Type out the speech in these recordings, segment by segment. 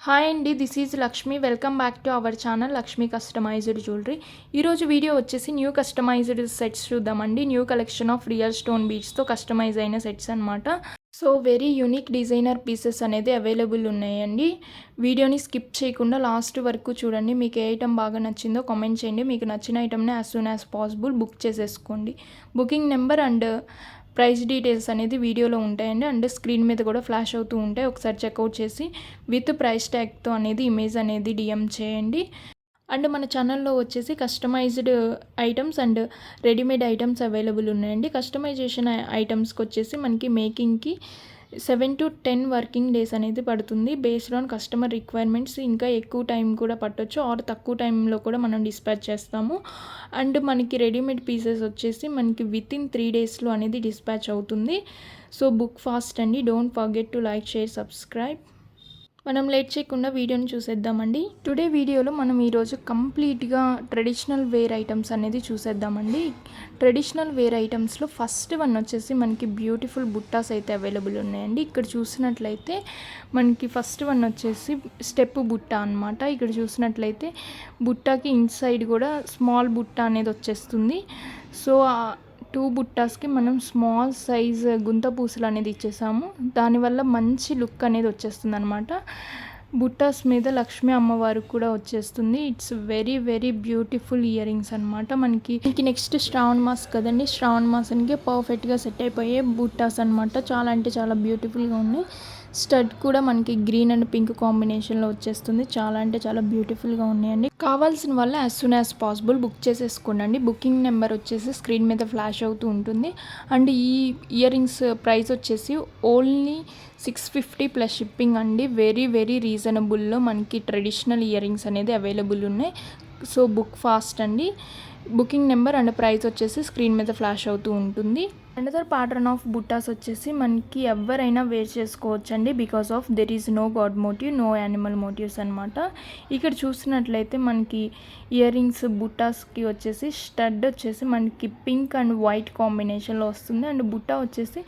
Hi అండి, this is Lakshmi. Welcome back to our channel Lakshmi customized jewellery. ఈరోజు video వచ్చేసి new customized sets చూద్దామండి. New collection of real stone బీడ్స్తో customize అయిన sets అనమాట. So very unique designer pieces అనేది available ఉన్నాయండి. వీడియోని స్కిప్ చేయకుండా లాస్ట్ వరకు చూడండి. మీకు ఏ ఐటమ్ బాగా నచ్చిందో కామెంట్ చేయండి. మీకు నచ్చిన ఐటమ్ని as soon as possible book చేసేసుకోండి. Booking number and price details అనేది వీడియోలో ఉంటాయండి. అండ్ స్క్రీన్ మీద కూడా ఫ్లాష్ అవుతూ ఉంటాయి. ఒకసారి చెక్అవుట్ చేసి విత్ ప్రైస్ ట్యాగ్తో అనేది ఇమేజ్ అనేది డిఎం చేయండి. అండ్ మన ఛానల్లో వచ్చేసి customized items and readymade items available ఉన్నాయండి. కస్టమైజేషన్ ఐటమ్స్కి వచ్చేసి మనకి మేకింగ్కి 7 to 10 వర్కింగ్ డేస్ అనేది పడుతుంది. బేస్డ్ ఆన్ కస్టమర్ రిక్వైర్మెంట్స్ ఇంకా ఎక్కువ టైం కూడా పట్టొచ్చు ఆర్ తక్కువ టైంలో కూడా మనం డిస్పాచ్ చేస్తాము. అండ్ మనకి రెడీమేడ్ పీసెస్ వచ్చేసి మనకి వితిన్ 3 డేస్లో అనేది డిస్పాచ్ అవుతుంది. సో బుక్ ఫాస్ట్ అండి. Don't forget to like, share, subscribe. మనం లేట్ చేయకుండా వీడియోని చూసేద్దామండి. టుడే వీడియోలో మనం ఈరోజు కంప్లీట్గా ట్రెడిషనల్ వేర్ ఐటమ్స్ అనేది చూసేద్దామండి. ట్రెడిషనల్ వేర్ ఐటమ్స్లో ఫస్ట్ వన్ వచ్చేసి మనకి బ్యూటిఫుల్ బుట్టాస్ అయితే అవైలబుల్ ఉన్నాయండి. ఇక్కడ చూసినట్లయితే మనకి ఫస్ట్ వన్ వచ్చేసి స్టెప్ బుట్ట అనమాట. ఇక్కడ చూసినట్లయితే బుట్టాకి ఇన్సైడ్ కూడా స్మాల్ బుట్ట అనేది వచ్చేస్తుంది. సో 2 బుట్టాస్కి మనం స్మాల్ సైజ్ గుంత పూసలు అనేది ఇచ్చేసాము. దానివల్ల మంచి లుక్ అనేది వచ్చేస్తుంది అనమాట. బుట్టాస్ మీద లక్ష్మీ అమ్మవారు కూడా వచ్చేస్తుంది. It's very very beautiful ear rings అనమాట. మనకి నెక్స్ట్ శ్రావణ మాస్ కదండి. శ్రావణ మాసానికి పర్ఫెక్ట్గా సెట్ అయిపోయే బుట్టాస్ అనమాట. చాలా అంటే చాలా బ్యూటిఫుల్గా ఉన్నాయి. స్టడ్ కూడా మనకి గ్రీన్ అండ్ పింక్ కాంబినేషన్లో వచ్చేస్తుంది. చాలా అంటే చాలా బ్యూటిఫుల్గా ఉన్నాయండి. కావాల్సిన వల్ల as soon as possible book చేసేసుకోండి. బుకింగ్ నెంబర్ వచ్చేసి స్క్రీన్ మీద ఫ్లాష్ అవుతూ ఉంటుంది. అండ్ ఈ ఇయర్ రింగ్స్ ప్రైస్ వచ్చేసి ఓన్లీ 650 ప్లస్ షిప్పింగ్ అండి. వెరీ వెరీ రీజనబుల్లో మనకి ట్రెడిషనల్ ఇయర్ రింగ్స్ అనేది అవైలబుల్ ఉన్నాయి. సో బుక్ ఫాస్ట్ అండి. బుకింగ్ నెంబర్ అండ్ ప్రైస్ వచ్చేసి స్క్రీన్ మీద ఫ్లాష్ అవుతూ ఉంటుంది. అనదర్ ప్యాటర్న్ ఆఫ్ బుట్టాస్ వచ్చేసి మనకి ఎవరైనా వేర్ చేసుకోవచ్చు అండి. Because of there is no god motive, no animal motives అనమాట. ఇక్కడ చూసినట్లయితే మనకి ఇయర్ రింగ్స్ బుట్టాస్కి వచ్చేసి స్టడ్ వచ్చేసి మనకి పింక్ అండ్ వైట్ కాంబినేషన్లో వస్తుంది. అండ్ బుట్టా వచ్చేసి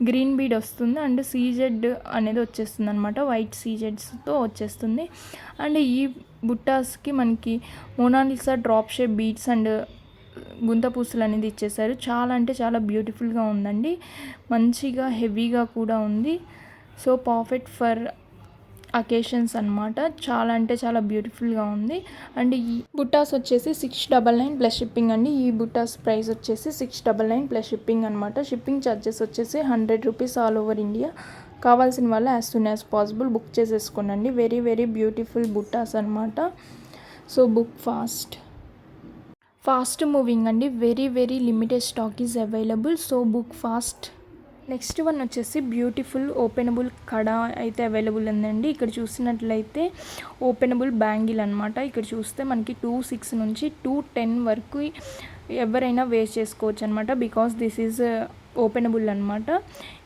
గ్రీన్ బీడ్ వస్తుంది. అండ్ సీజెడ్ అనేది వచ్చేస్తుంది అనమాట. వైట్ సీజెడ్స్తో వచ్చేస్తుంది. అండ్ ఈ బుట్టాస్కి మనకి Mona Lisa drop shape beads and గుంత పూసలు అనేది ఇచ్చేసారు. చాలా అంటే చాలా బ్యూటిఫుల్గా ఉందండి. మంచిగా హెవీగా కూడా ఉంది. సో పర్ఫెక్ట్ ఫర్ అకేషన్స్ అనమాట. చాలా అంటే చాలా బ్యూటిఫుల్గా ఉంది. అండ్ ఈ బుట్టాస్ వచ్చేసి 699 ప్లస్ షిప్పింగ్ అండి. ఈ బుట్టాస్ ప్రైస్ వచ్చేసి 699 ప్లస్ షిప్పింగ్ అనమాట. షిప్పింగ్ ఛార్జెస్ వచ్చేసి 100 రూపీస్ ఆల్ ఓవర్ ఇండియా. కావాల్సిన వాళ్ళు as soon as possible book చేసేసుకోండి. వెరీ వెరీ బ్యూటిఫుల్ బుట్టాస్ అనమాట. సో బుక్ ఫాస్ట్ మూవింగ్ అండి. Very very limited stock is available. So book fast. Next one వచ్చేసి beautiful openable కడ అయితే available ఉందండి. ఇక్కడ చూసినట్లయితే ఓపెనబుల్ బ్యాంగిల్ అనమాట. ఇక్కడ చూస్తే మనకి 2.6 నుంచి 2.10 వరకు ఎవరైనా వేర్ చేసుకోవచ్చు అనమాట. బికాస్ దిస్ ఈజ్ ఓపెనబుల్ అనమాట.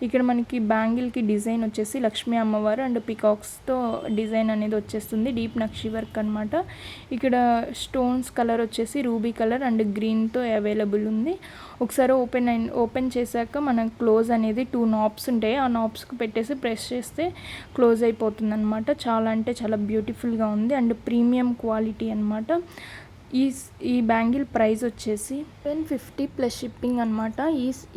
ఇక్కడ మనకి బ్యాంగిల్కి డిజైన్ వచ్చేసి లక్ష్మీ అమ్మవారు అండ్ పికాక్స్తో డిజైన్ అనేది వచ్చేస్తుంది. డీప్ నక్షి వర్క్ అనమాట. ఇక్కడ స్టోన్స్ కలర్ వచ్చేసి రూబీ కలర్ అండ్ గ్రీన్తో అవైలబుల్ ఉంది. ఒకసారి ఓపెన్ చేశాక మనం క్లోజ్ అనేది 2 నాబ్స్ ఉంటాయి. ఆ నాబ్స్కి పెట్టేసి ప్రెస్ చేస్తే క్లోజ్ అయిపోతుంది అనమాట. చాలా అంటే చాలా బ్యూటిఫుల్గా ఉంది అండ్ ప్రీమియం క్వాలిటీ అనమాట. ఈ బ్యాంగిల్ ప్రైస్ వచ్చేసి 750 ప్లస్ షిప్పింగ్ అనమాట.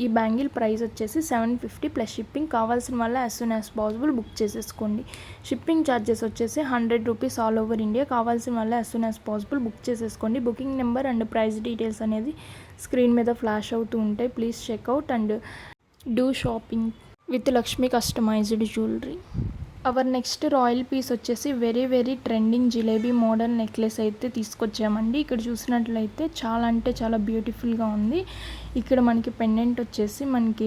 ఈ బ్యాంగిల్ ప్రైస్ వచ్చేసి 750 ప్లస్ షిప్పింగ్. కావాల్సిన వల్ల as soon as possible book చేసేసుకోండి. షిప్పింగ్ ఛార్జెస్ వచ్చేసి 100 రూపీస్ ఆల్ ఓవర్ ఇండియా. కావాల్సిన వల్ల as soon as possible book చేసేసుకోండి. Booking number and price details అనేది స్క్రీన్ మీద ఫ్లాష్ అవుతూ ఉంటాయి. Please checkout and do shopping with Lakshmi customized jewellery. Our next royal piece వచ్చేసి very very trending jalebi model necklace అయితే తీసుకొచ్చామండి. ఇక్కడ చూసినట్లయితే చాలా అంటే చాలా బ్యూటిఫుల్గా ఉంది. ఇక్కడ మనకి పెండెంట్ వచ్చేసి మనకి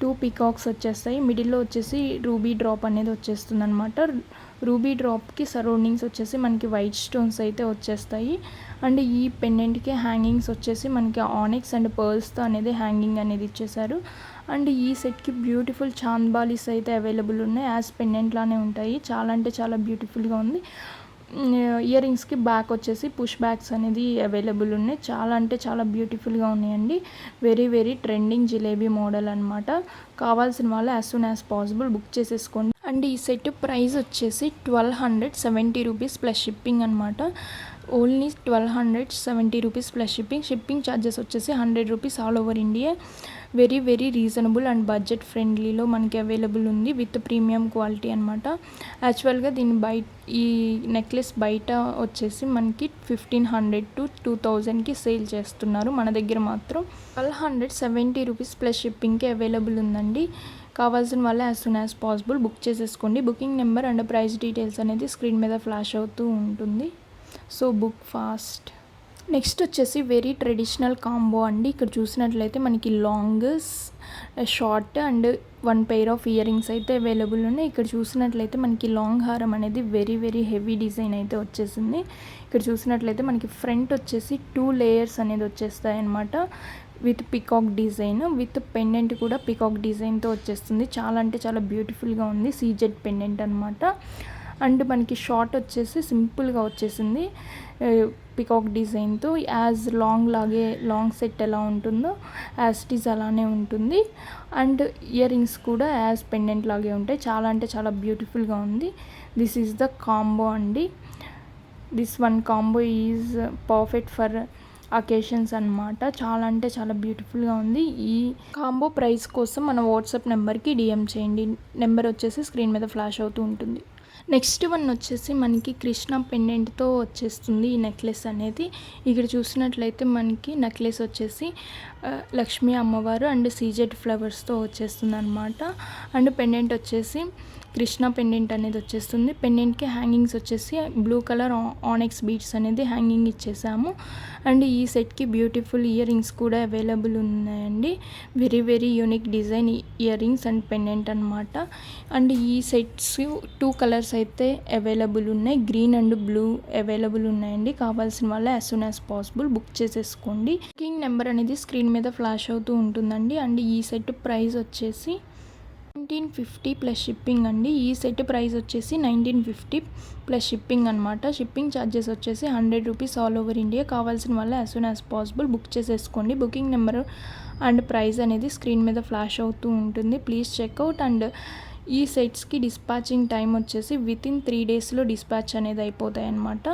2 పికాక్స్ వచ్చేస్తాయి. మిడిల్లో వచ్చేసి రూబీ డ్రాప్ అనేది వచ్చేస్తుంది అనమాట. రూబీ డ్రాప్కి సరౌండింగ్స్ వచ్చేసి మనకి వైట్ స్టోన్స్ అయితే వచ్చేస్తాయి. అండ్ ఈ పెండెంట్కి హ్యాంగింగ్స్ వచ్చేసి మనకి ఆనిక్స్ అండ్ పర్ల్స్తో అనేది హ్యాంగింగ్ అనేది ఇచ్చేసారు. అండ్ ఈ సెట్కి బ్యూటిఫుల్ చాంద్బాలీస్ అయితే అవైలబుల్ ఉన్నాయి. యాజ్ పెండెంట్ లానే ఉంటాయి. చాలా అంటే చాలా బ్యూటిఫుల్గా ఉంది. ఇయర్ రింగ్స్కి బ్యాక్ వచ్చేసి పుష్ బ్యాక్స్ అనేది అవైలబుల్ ఉన్నాయి. చాలా అంటే చాలా బ్యూటిఫుల్గా ఉన్నాయండి. Very very trending jalebi model అనమాట. కావాల్సిన వాళ్ళు as soon as possible book చేసేసుకోండి. అండ్ ఈ సెట్ ప్రైస్ వచ్చేసి 1270 రూపీస్ ప్లస్ షిప్పింగ్ అనమాట. Only 1270 rupees plus shipping charges వచ్చేసి 100 rupees all over India. Very very reasonable and budget ఫ్రెండ్లీలో మనకి అవైలబుల్ ఉంది విత్ ప్రీమియం క్వాలిటీ అనమాట. యాక్చువల్గా ఈ నెక్లెస్ బయట వచ్చేసి మనకి 1500 to 2000కి సేల్ చేస్తున్నారు. మన దగ్గర మాత్రం 1270 రూపీస్ ప్లస్ షిప్పింగ్కి అవైలబుల్ ఉందండి. కావాల్సిన వాళ్ళు as soon as possible book చేసేసుకోండి. Booking number and price details అనేది స్క్రీన్ మీద ఫ్లాష్ అవుతూ ఉంటుంది. So book fast. నెక్స్ట్ వచ్చేసి వెరీ ట్రెడిషనల్ కాంబో అండి. ఇక్కడ చూసినట్లయితే మనకి long, short and 1 pair of ear rings అయితే అవైలబుల్ ఉన్నాయి. ఇక్కడ చూసినట్లయితే మనకి లాంగ్ హారం అనేది వెరీ వెరీ హెవీ డిజైన్ అయితే వచ్చేసింది. ఇక్కడ చూసినట్లయితే మనకి ఫ్రంట్ వచ్చేసి 2 layers అనేది వచ్చేస్తాయి అన్నమాట. With peacock design, with pendant కూడా పికాక్ డిజైన్తో వచ్చేస్తుంది. చాలా అంటే చాలా బ్యూటిఫుల్గా ఉంది. సీజెడ్ పెండెంట్ అనమాట. అండ్ మనకి షార్ట్ వచ్చేసి సింపుల్గా వచ్చేసింది పికాక్ డిజైన్తో. లాంగ్ సెట్ ఎలా ఉంటుందో యాజ్ ఇట్ ఈజ్ అలానే ఉంటుంది. అండ్ ఇయర్ రింగ్స్ కూడా యాజ్ పెండెంట్ లాగే ఉంటాయి. చాలా అంటే చాలా బ్యూటిఫుల్గా ఉంది. దిస్ ఈజ్ ద కాంబో అండి. This one combo is perfect for occasions అనమాట. చాలా అంటే చాలా బ్యూటిఫుల్గా ఉంది. ఈ కాంబో ప్రైస్ కోసం మన వాట్సాప్ నెంబర్కి డిఎం చేయండి. నెంబర్ వచ్చేసి స్క్రీన్ మీద ఫ్లాష్ అవుతూ ఉంటుంది. నెక్స్ట్ వన్ వచ్చేసి మనకి కృష్ణ పెండెంట్తో వచ్చేస్తుంది ఈ నెక్లెస్ అనేది. ఇక్కడ చూసినట్లయితే మనకి నెక్లెస్ వచ్చేసి లక్ష్మీ అమ్మవారు అండ్ సీజెడ్ ఫ్లవర్స్తో వచ్చేస్తుంది అనమాట. అండ్ పెండెంట్ వచ్చేసి కృష్ణ పెండెంట్ అనేది వచ్చేస్తుంది. పెండెంట్కి హ్యాంగింగ్స్ వచ్చేసి బ్లూ కలర్ ఆనెక్స్ బీడ్స్ అనేది హ్యాంగింగ్ ఇచ్చేసాము. అండ్ ఈ సెట్కి బ్యూటిఫుల్ ఇయర్ రింగ్స్ కూడా అవైలబుల్ ఉన్నాయండి. Very very unique design ear rings and pendant అనమాట. అండ్ ఈ సెట్స్ 2 కలర్స్ అయితే అవైలబుల్ ఉన్నాయి. గ్రీన్ అండ్ బ్లూ అవైలబుల్ ఉన్నాయండి. కావాల్సిన వాళ్ళు as soon as possible book చేసేసుకోండి. బుకింగ్ నెంబర్ అనేది స్క్రీన్ మీద ఫ్లాష్ అవుతూ ఉంటుందండి. అండ్ ఈ సెట్ ప్రైస్ వచ్చేసి 1950 ప్లస్ షిప్పింగ్ అండి. ఈ సెట్ ప్రైస్ వచ్చేసి 1950 ప్లస్ షిప్పింగ్ అనమాట. షిప్పింగ్ ఛార్జెస్ వచ్చేసి 100 రూపీస్ ఆల్ ఓవర్ ఇండియా. కావాల్సిన వల్ల as soon as possible book చేసేసుకోండి. బుకింగ్ నెంబర్ అండ్ ప్రైస్ అనేది స్క్రీన్ మీద ఫ్లాష్ అవుతూ ఉంటుంది. Please checkout. అండ్ ఈ సెట్స్కి డిస్పాచింగ్ టైం వచ్చేసి వితిన్ 3 daysలో డిస్పాచ్ అనేది అయిపోతాయి అన్నమాట.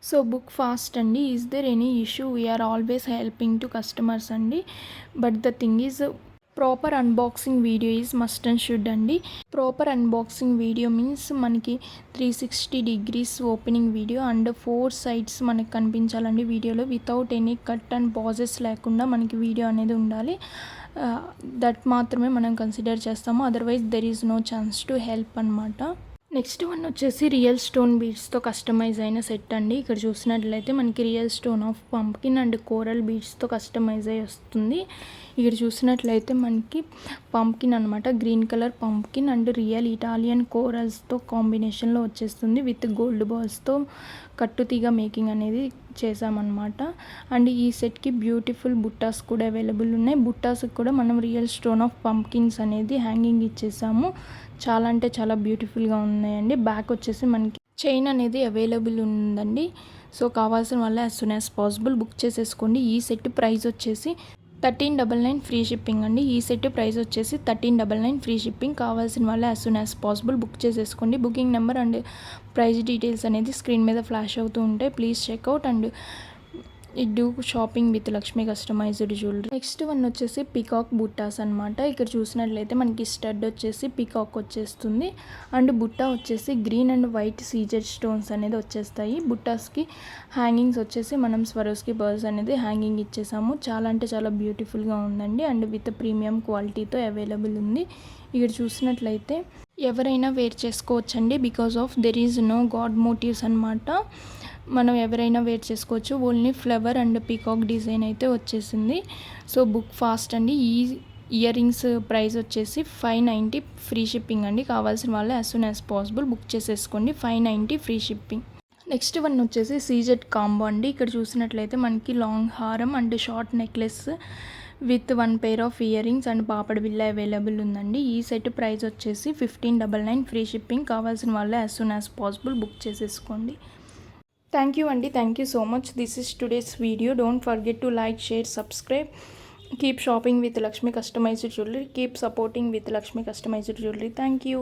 సో బుక్ ఫాస్ట్ అండి. Is there any issue? We are always helping to customers అండి. But the thing is proper unboxing video is must and should అండి. ప్రాపర్ అన్బాక్సింగ్ వీడియో మీన్స్ మనకి 360 degrees opening video and 4 sides మనకి కనిపించాలండి వీడియోలో. Without any cut and pauses లేకుండా మనకి video అనేది ఉండాలి. That మాత్రమే మనం కన్సిడర్ చేస్తాము. Otherwise there is no chance to help అనమాట. నెక్స్ట్ వన్ వచ్చేసి రియల్ స్టోన్ బీడ్స్తో కస్టమైజ్ అయిన సెట్ అండి. ఇక్కడ చూసినట్లయితే మనకి real stone of pumpkin and coral బీడ్స్తో కస్టమైజ్ అయ్యి వస్తుంది. ఇక్కడ చూసినట్లయితే మనకి పంప్కిన్ అనమాట. Green colour pumpkin and real Italian కోరల్స్తో కాంబినేషన్లో వచ్చేస్తుంది. విత్ గోల్డ్ బాల్స్తో కట్టుతీగ మేకింగ్ అనేది చేసామన్నమాట. అండ్ ఈ సెట్కి బ్యూటిఫుల్ బుట్టాస్ కూడా అవైలబుల్ ఉన్నాయి. బుట్టాస్కి కూడా మనం రియల్ స్టోన్ ఆఫ్ పంప్కిన్స్ అనేది హ్యాంగింగ్ ఇచ్చేసాము. చాలా అంటే చాలా బ్యూటిఫుల్గా ఉన్నాయండి. బ్యాక్ వచ్చేసి మనకి చైన్ అనేది అవైలబుల్ ఉందండి. సో కావాల్సిన వల్ల as soon as possible book చేసేసుకోండి. ఈ సెట్ ప్రైస్ వచ్చేసి 1399 ఫ్రీ షిప్పింగ్ అండి. ఈ సెట్ ప్రైస్ వచ్చేసి 1399 ఫ్రీ షిప్పింగ్. కావాల్సిన వాళ్ళు as soon as possible book చేసేసుకోండి. Booking number and price details అనేది స్క్రీన్ మీద ఫ్లాష్ అవుతూ ఉంటాయి. Please checkout and do shopping with Lakshmi customized jewellery. Next one వచ్చేసి పికాక్ బుట్టాస్ అనమాట. ఇక్కడ చూసినట్లయితే మనకి స్టడ్ వచ్చేసి పికాక్ వచ్చేస్తుంది. అండ్ బుట్టా వచ్చేసి green and white CZ stones అనేది వచ్చేస్తాయి. బుట్టాస్కి హ్యాంగింగ్స్ వచ్చేసి మనం స్వరోస్కి పర్ల్స్ అనేది హ్యాంగింగ్ ఇచ్చేసాము. చాలా అంటే చాలా బ్యూటిఫుల్గా ఉందండి. అండ్ విత్ ప్రీమియం క్వాలిటీతో అవైలబుల్ ఉంది. ఇక్కడ చూసినట్లయితే ఎవరైనా వేర్ చేసుకోవచ్చండి. Because of there is no god motives అనమాట. మనం ఎవరైనా వేర్ చేసుకోవచ్చు. Only flower and peacock design అయితే వచ్చేసింది. సో బుక్ ఫాస్ట్ అండి. ఈ ఇయర్ రింగ్స్ ప్రైస్ వచ్చేసి 590 ఫ్రీ షిప్పింగ్ అండి. కావాల్సిన వాళ్ళు as soon as possible book చేసేసుకోండి. 590 ఫ్రీ షిప్పింగ్. నెక్స్ట్ వన్ వచ్చేసి సీజెడ్ కాంబో అండి. ఇక్కడ చూసినట్లయితే మనకి లాంగ్ హారం and short necklace with 1 pair of ear rings and papdi బిల్ల అవైలబుల్ ఉందండి. ఈ సెట్ ప్రైస్ వచ్చేసి 1599 ఫ్రీ షిప్పింగ్. కావాల్సిన వాళ్ళు as soon as possible book చేసేసుకోండి. థ్యాంక్ యూ అండి. Thank you so much. This is today's video. Don't forget to like, share, subscribe keep shopping with Lakshmi customized jewellery, keep supporting with Lakshmi customized jewellery. Thank you.